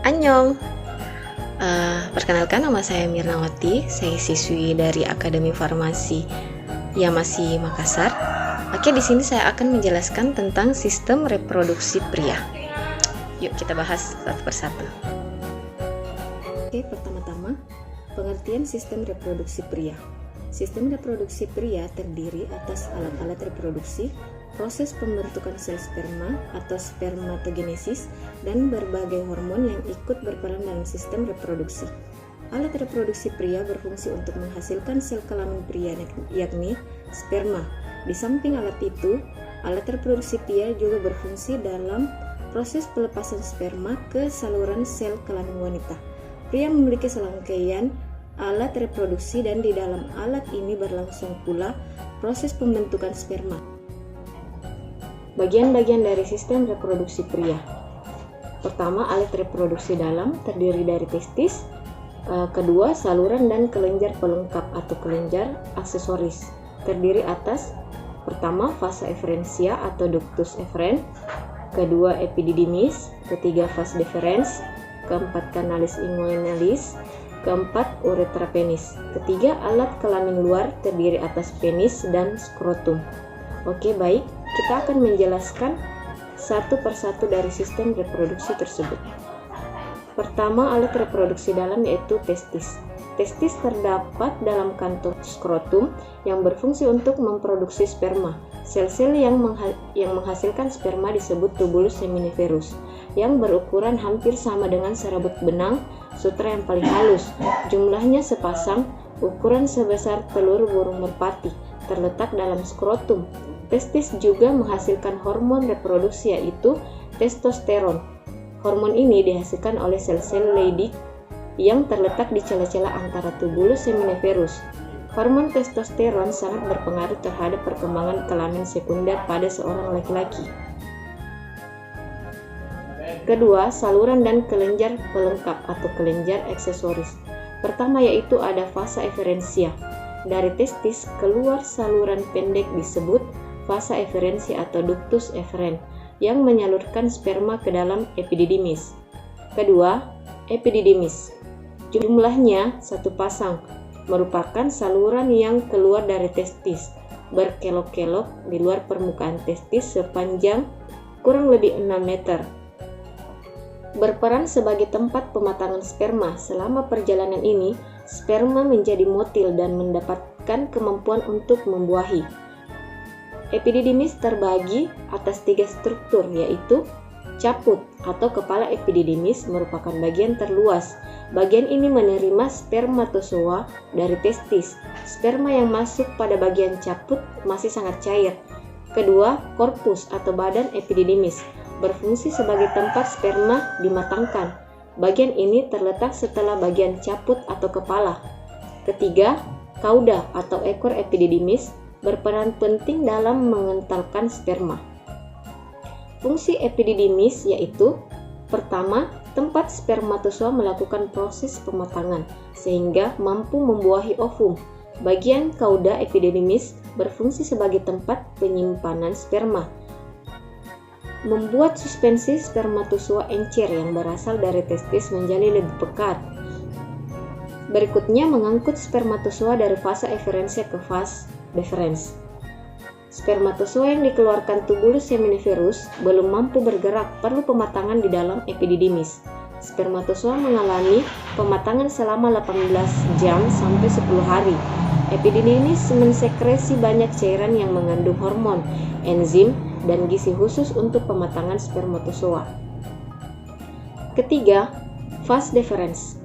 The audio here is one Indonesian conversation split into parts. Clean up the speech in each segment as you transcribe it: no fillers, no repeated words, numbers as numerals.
Annyeong. Perkenalkan, nama saya Mirnawati. Saya siswi dari Akademi Farmasi Yamasi Makassar. Oke, di sini saya akan menjelaskan tentang sistem reproduksi pria. Yuk kita bahas satu persatu. Oke, pertama-tama pengertian sistem reproduksi pria. Sistem reproduksi pria terdiri atas alat-alat reproduksi, proses pembentukan sel sperma atau spermatogenesis, dan berbagai hormon yang ikut berperan dalam sistem reproduksi. Alat reproduksi pria berfungsi untuk menghasilkan sel kelamin pria, yakni sperma. Di samping alat itu, alat reproduksi pria juga berfungsi dalam proses pelepasan sperma ke saluran sel kelamin wanita. Pria memiliki serangkaian alat reproduksi dan di dalam alat ini berlangsung pula proses pembentukan sperma. Bagian-bagian dari sistem reproduksi pria. Pertama, alat reproduksi dalam terdiri dari testis. Kedua, saluran dan kelenjar pelengkap atau kelenjar aksesoris terdiri atas pertama, vasa efferentia atau ductus efferens, kedua, epididymis, ketiga, vas deferens, keempat, canalis inguinalis, keempat, uretra penis, ketiga, alat kelamin luar terdiri atas penis dan skrotum. Oke, baik, kita akan menjelaskan satu persatu dari sistem reproduksi tersebut. Pertama, alat reproduksi dalam yaitu testis. Testis terdapat dalam kantung skrotum yang berfungsi untuk memproduksi sperma. Sel-sel yang menghasilkan sperma disebut tubulus seminiferus, yang berukuran hampir sama dengan serabut benang sutra yang paling halus. Jumlahnya sepasang, ukuran sebesar telur burung merpati, terletak dalam skrotum. Testis juga menghasilkan hormon reproduksi yaitu testosteron. Hormon ini dihasilkan oleh sel-sel Leydig yang terletak di celah-celah antara tubulus seminiferus. Hormon testosteron sangat berpengaruh terhadap perkembangan kelamin sekunder pada seorang laki-laki. Kedua, saluran dan kelenjar pelengkap atau kelenjar aksesoris. Pertama yaitu ada vasa efferentia. Dari testis keluar saluran pendek disebut vasa efferentia atau ductus efferens yang menyalurkan sperma ke dalam epididymis. Kedua, epididymis. Jumlahnya satu pasang, merupakan saluran yang keluar dari testis, berkelok-kelok di luar permukaan testis sepanjang kurang lebih 6 meter. Berperan sebagai tempat pematangan sperma. Selama perjalanan ini, sperma menjadi motil dan mendapatkan kemampuan untuk membuahi. Epididymis terbagi atas 3 struktur, yaitu caput atau kepala epididymis merupakan bagian terluas. Bagian ini menerima spermatozoa dari testis. Sperma yang masuk pada bagian caput masih sangat cair. Kedua, korpus atau badan epididymis berfungsi sebagai tempat sperma dimatangkan. Bagian ini terletak setelah bagian caput atau kepala. Ketiga, cauda atau ekor epididymis berperan penting dalam mengentalkan sperma. Fungsi epididymis yaitu pertama, tempat spermatozoa melakukan proses pematangan sehingga mampu membuahi ovum. Bagian cauda epididymis berfungsi sebagai tempat penyimpanan sperma, membuat suspensi spermatozoa encer yang berasal dari testis menjadi lebih pekat. Berikutnya, mengangkut spermatozoa dari vasa efferentia ke vas deferens. Spermatozoa yang dikeluarkan tubulus seminiferus belum mampu bergerak, perlu pematangan di dalam epididymis. Spermatozoa mengalami pematangan selama 18 jam sampai 10 hari. Epididymis mensekresi banyak cairan yang mengandung hormon, enzim, dan gizi khusus untuk pematangan spermatozoa. Ketiga, vas deferens.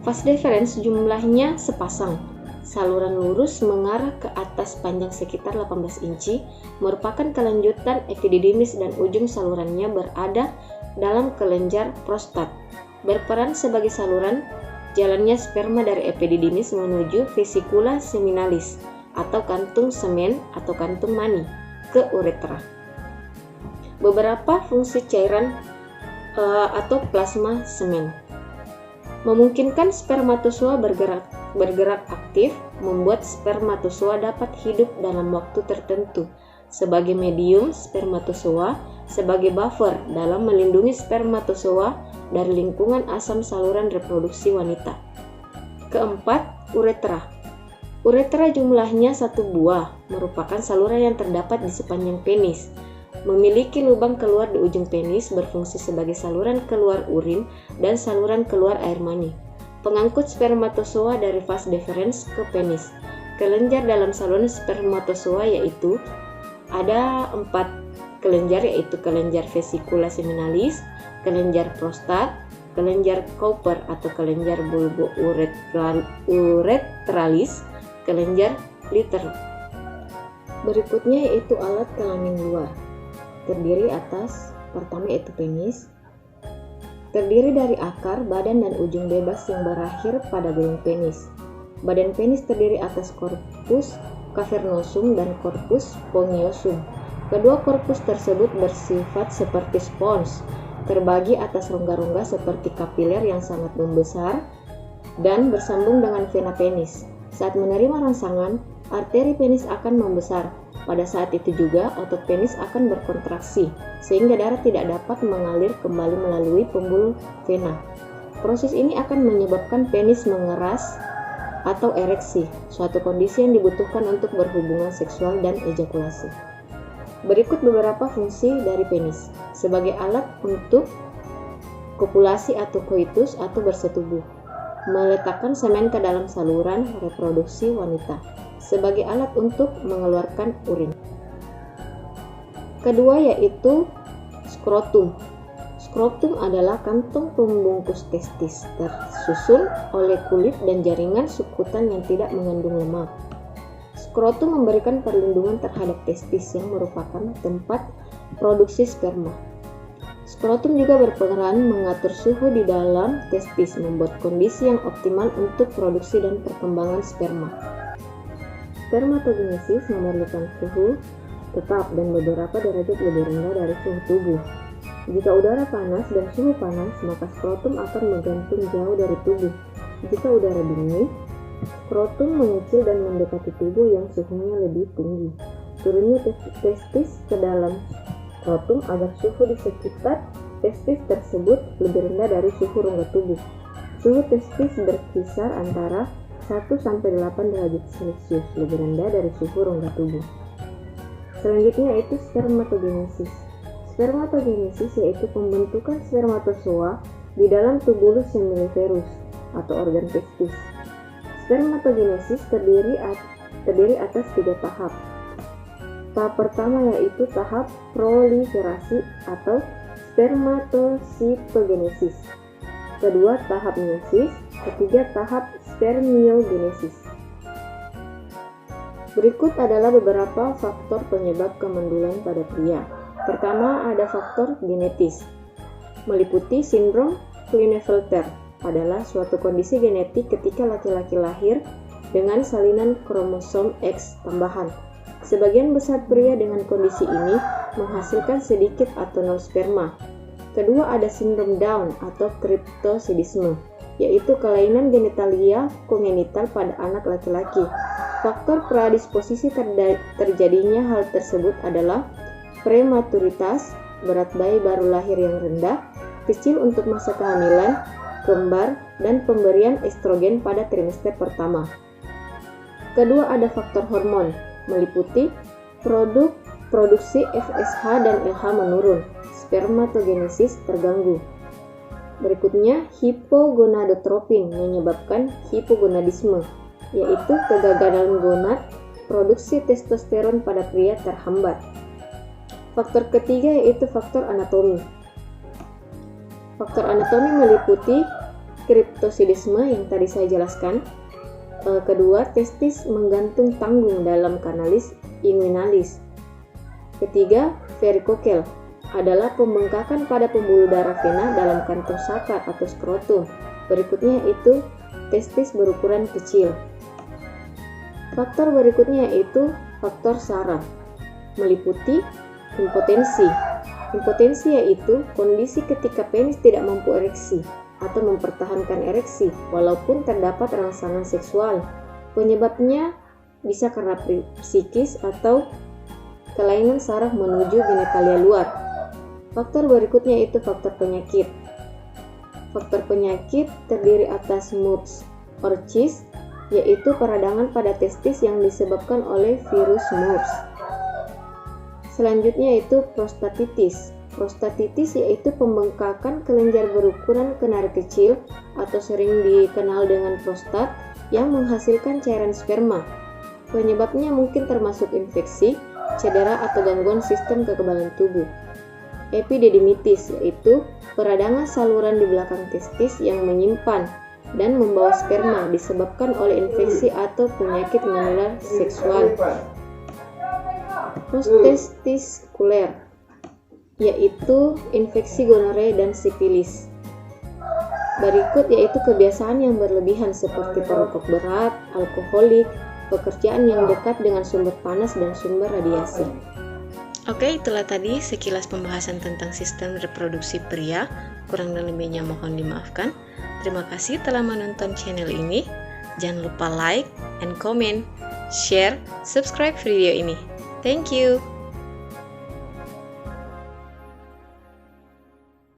Vas deferens jumlahnya sepasang. Saluran lurus mengarah ke atas panjang sekitar 18 inci, merupakan kelanjutan epididymis dan ujung salurannya berada dalam kelenjar prostat. Berperan sebagai saluran jalannya sperma dari epididymis menuju vesikula seminalis atau kantung semen atau kantung mani ke uretra. Beberapa fungsi cairan atau plasma semen memungkinkan spermatozoa bergerak aktif, membuat spermatozoa dapat hidup dalam waktu tertentu sebagai medium spermatozoa, sebagai buffer dalam melindungi spermatozoa dari lingkungan asam saluran reproduksi wanita. Keempat, uretra. Uretra jumlahnya 1 buah, merupakan saluran yang terdapat di sepanjang penis. Memiliki lubang keluar di ujung penis, berfungsi sebagai saluran keluar urin dan saluran keluar air mani. Pengangkut spermatozoa dari vas deferens ke penis. Kelenjar dalam saluran spermatozoa yaitu ada 4 kelenjar, yaitu kelenjar vesicula seminalis, kelenjar prostat, kelenjar Cowper atau kelenjar bulbo-uretralis, kelenjar Litter. Berikutnya yaitu alat kelamin luar. Terdiri atas, pertama yaitu penis. Terdiri dari akar, badan, dan ujung bebas yang berakhir pada gelung penis. Badan penis terdiri atas corpus cavernosum dan corpus spongiosum. Kedua korpus tersebut bersifat seperti spons, terbagi atas rongga-rongga seperti kapiler yang sangat membesar dan bersambung dengan vena penis. Saat menerima rangsangan, arteri penis akan membesar. Pada saat itu juga otot penis akan berkontraksi, sehingga darah tidak dapat mengalir kembali melalui pembuluh vena. Proses ini akan menyebabkan penis mengeras atau ereksi, suatu kondisi yang dibutuhkan untuk berhubungan seksual dan ejakulasi. Berikut beberapa fungsi dari penis. Sebagai alat untuk kopulasi atau koitus atau bersetubuh. Meletakkan semen ke dalam saluran reproduksi wanita. Sebagai alat untuk mengeluarkan urin. Kedua yaitu skrotum. Skrotum adalah kantong pembungkus testis, tersusun oleh kulit dan jaringan subkutan yang tidak mengandung lemak. Skrotum memberikan perlindungan terhadap testis yang merupakan tempat produksi sperma. Skrotum juga berperan mengatur suhu di dalam testis, membuat kondisi yang optimal untuk produksi dan perkembangan sperma. Spermatogenesis memerlukan suhu tetap dan beberapa derajat lebih rendah dari suhu tubuh. Jika udara panas dan suhu panas, maka skrotum akan menggantung jauh dari tubuh. Jika udara dingin, skrotum mengecil dan mendekati tubuh yang suhunya lebih tinggi. Turunnya testis ke dalam skrotum agar suhu di sekitar testis tersebut lebih rendah dari suhu rongga tubuh. Suhu testis berkisar antara 1-8 derajat Celcius, lebih rendah dari suhu rongga tubuh. Selanjutnya yaitu spermatogenesis. Spermatogenesis yaitu pembentukan spermatozoa di dalam tubulus seminiferus atau organ testis. Spermatogenesis terdiri atas 3 tahap. Tahap pertama yaitu tahap proliferasi atau spermatositogenesis. Kedua, tahap meiosis. Ketiga, tahap spermiogenesis. Berikut adalah beberapa faktor penyebab kemandulan pada pria. Pertama, ada faktor genetis. Meliputi sindrom Klinefelter, adalah suatu kondisi genetik ketika laki-laki lahir dengan salinan kromosom X tambahan. Sebagian besar pria dengan kondisi ini menghasilkan sedikit atau nol sperma. Kedua, ada sindrom Down atau cryptorchidisme, yaitu kelainan genitalia kongenital pada anak laki-laki. Faktor predisposisi terjadinya hal tersebut adalah prematuritas, berat bayi baru lahir yang rendah, kecil untuk masa kehamilan, kembar, dan pemberian estrogen pada trimester pertama. Kedua, ada faktor hormon, meliputi produksi FSH dan LH menurun, spermatogenesis terganggu. Berikutnya, hipogonadotropin menyebabkan hipogonadisme, yaitu kegagalan gonad, produksi testosteron pada pria terhambat. Faktor ketiga yaitu faktor anatomi. Faktor anatomi meliputi cryptorchidisme yang tadi saya jelaskan. Kedua, testis menggantung tanggung dalam kanalis inguinalis. Ketiga, varikokel adalah pembengkakan pada pembuluh darah vena dalam kantong sakar atau skrotum. Berikutnya yaitu testis berukuran kecil. Faktor berikutnya yaitu faktor saraf, meliputi impotensi. Impotensi yaitu kondisi ketika penis tidak mampu ereksi atau mempertahankan ereksi walaupun terdapat rangsangan seksual. Penyebabnya bisa karena psikis atau kelainan saraf menuju genitalia luar. Faktor berikutnya yaitu faktor penyakit. Faktor penyakit terdiri atas mumps or CIS, yaitu peradangan pada testis yang disebabkan oleh virus mumps. Selanjutnya yaitu prostatitis. Prostatitis yaitu pembengkakan kelenjar berukuran kenari kecil atau sering dikenal dengan prostat yang menghasilkan cairan sperma. Penyebabnya mungkin termasuk infeksi, cedera atau gangguan sistem kekebalan tubuh. Epididymitis yaitu peradangan saluran di belakang testis yang menyimpan dan membawa sperma disebabkan oleh infeksi atau penyakit menular seksual. Posttestikuler yaitu infeksi gonore dan sifilis. Berikut yaitu kebiasaan yang berlebihan seperti perokok berat, alkoholik, pekerjaan yang dekat dengan sumber panas dan sumber radiasi. Oke, itulah tadi sekilas pembahasan tentang sistem reproduksi pria. Kurang dan lebihnya mohon dimaafkan. Terima kasih telah menonton channel ini. Jangan lupa like and comment, share, subscribe video ini. Thank you.